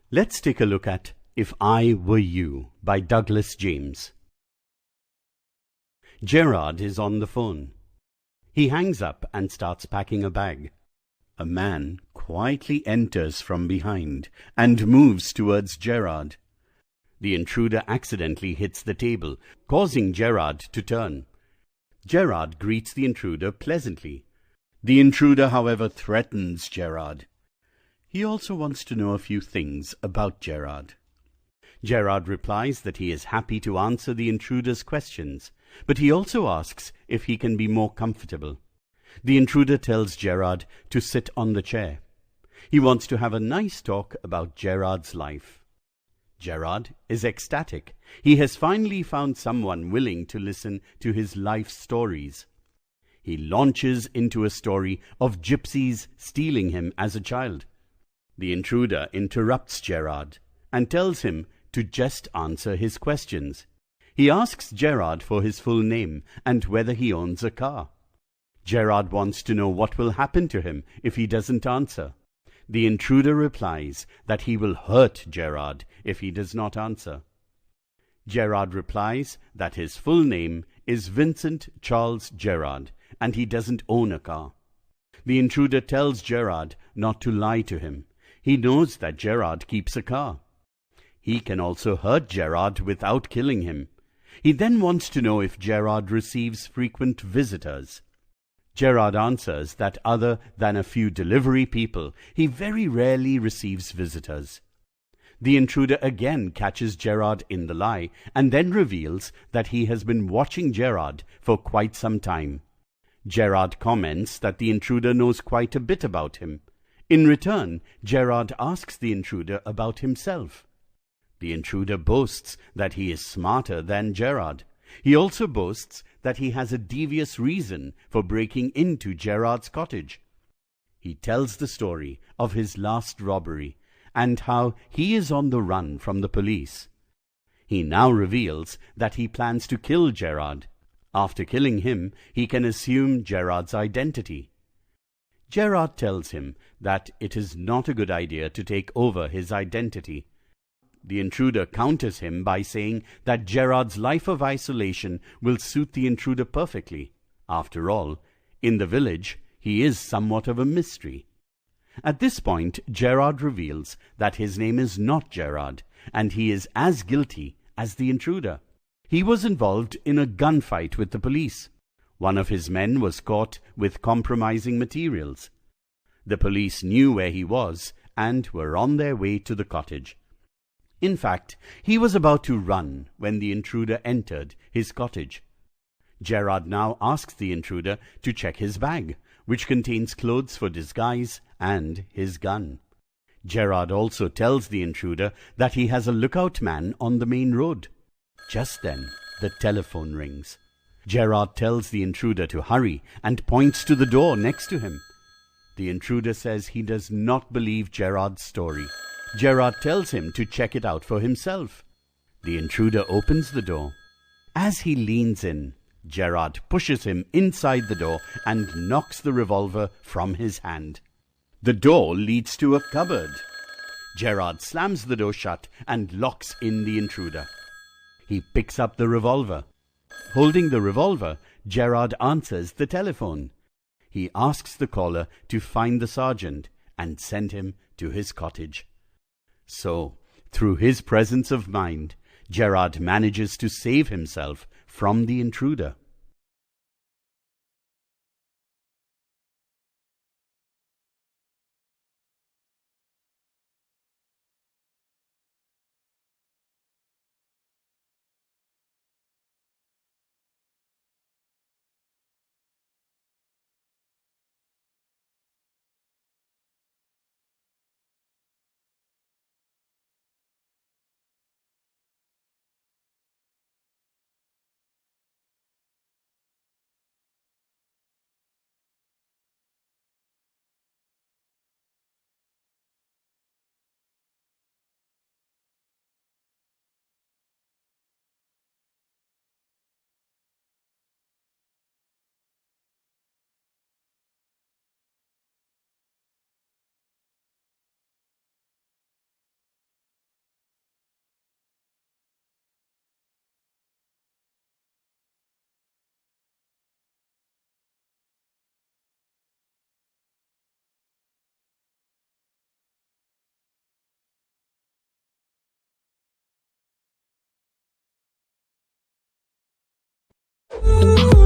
Let's take a look at If I Were You by Douglas James. Gerard is on the phone. He hangs up and starts packing a bag. A man quietly enters from behind and moves towards Gerard. The intruder accidentally hits the table, causing Gerard to turn. Gerard greets the intruder pleasantly. The intruder, however, threatens Gerard. He also wants to know a few things about Gerard. Gerard replies that he is happy to answer the intruder's questions, but he also asks if he can be more comfortable. The intruder tells Gerard to sit on the chair. He wants to have a nice talk about Gerard's life. Gerard is ecstatic. He has finally found someone willing to listen to his life stories. He launches into a story of gypsies stealing him as a child. The intruder interrupts Gerard and tells him to just answer his questions. He asks Gerard for his full name and whether he owns a car. Gerard wants to know what will happen to him if he doesn't answer. The intruder replies that he will hurt Gerard if he does not answer. Gerard replies that his full name is Vincent Charles Gerard and he doesn't own a car. The intruder tells Gerard not to lie to him. He knows that Gerard keeps a car. He can also hurt Gerard without killing him. He then wants to know if Gerard receives frequent visitors. Gerard answers that other than a few delivery people, he very rarely receives visitors. The intruder again catches Gerard in the lie and then reveals that he has been watching Gerard for quite some time. Gerard comments that the intruder knows quite a bit about him. In return, Gerard asks the intruder about himself. The intruder boasts that he is smarter than Gerard. He also boasts that he has a devious reason for breaking into Gerard's cottage. He tells the story of his last robbery and how he is on the run from the police. He now reveals that he plans to kill Gerard. After killing him, he can assume Gerard's identity. Gerard tells him that it is not a good idea to take over his identity. The intruder counters him by saying that Gerard's life of isolation will suit the intruder perfectly. After all, in the village, he is somewhat of a mystery. At this point, Gerard reveals that his name is not Gerard, and he is as guilty as the intruder. He was involved in a gunfight with the police. One of his men was caught with compromising materials. The police knew where he was and were on their way to the cottage. In fact, he was about to run when the intruder entered his cottage. Gerard now asks the intruder to check his bag, which contains clothes for disguise and his gun. Gerard also tells the intruder that he has a lookout man on the main road. Just then, the telephone rings. Gerard tells the intruder to hurry and points to the door next to him. The intruder says he does not believe Gerard's story. Gerard tells him to check it out for himself. The intruder opens the door. As he leans in, Gerard pushes him inside the door and knocks the revolver from his hand. The door leads to a cupboard. Gerard slams the door shut and locks in the intruder. He picks up the revolver. Holding the revolver, Gerard answers the telephone. He asks the caller to find the sergeant and send him to his cottage. So, through his presence of mind, Gerard manages to save himself from the intruder. you.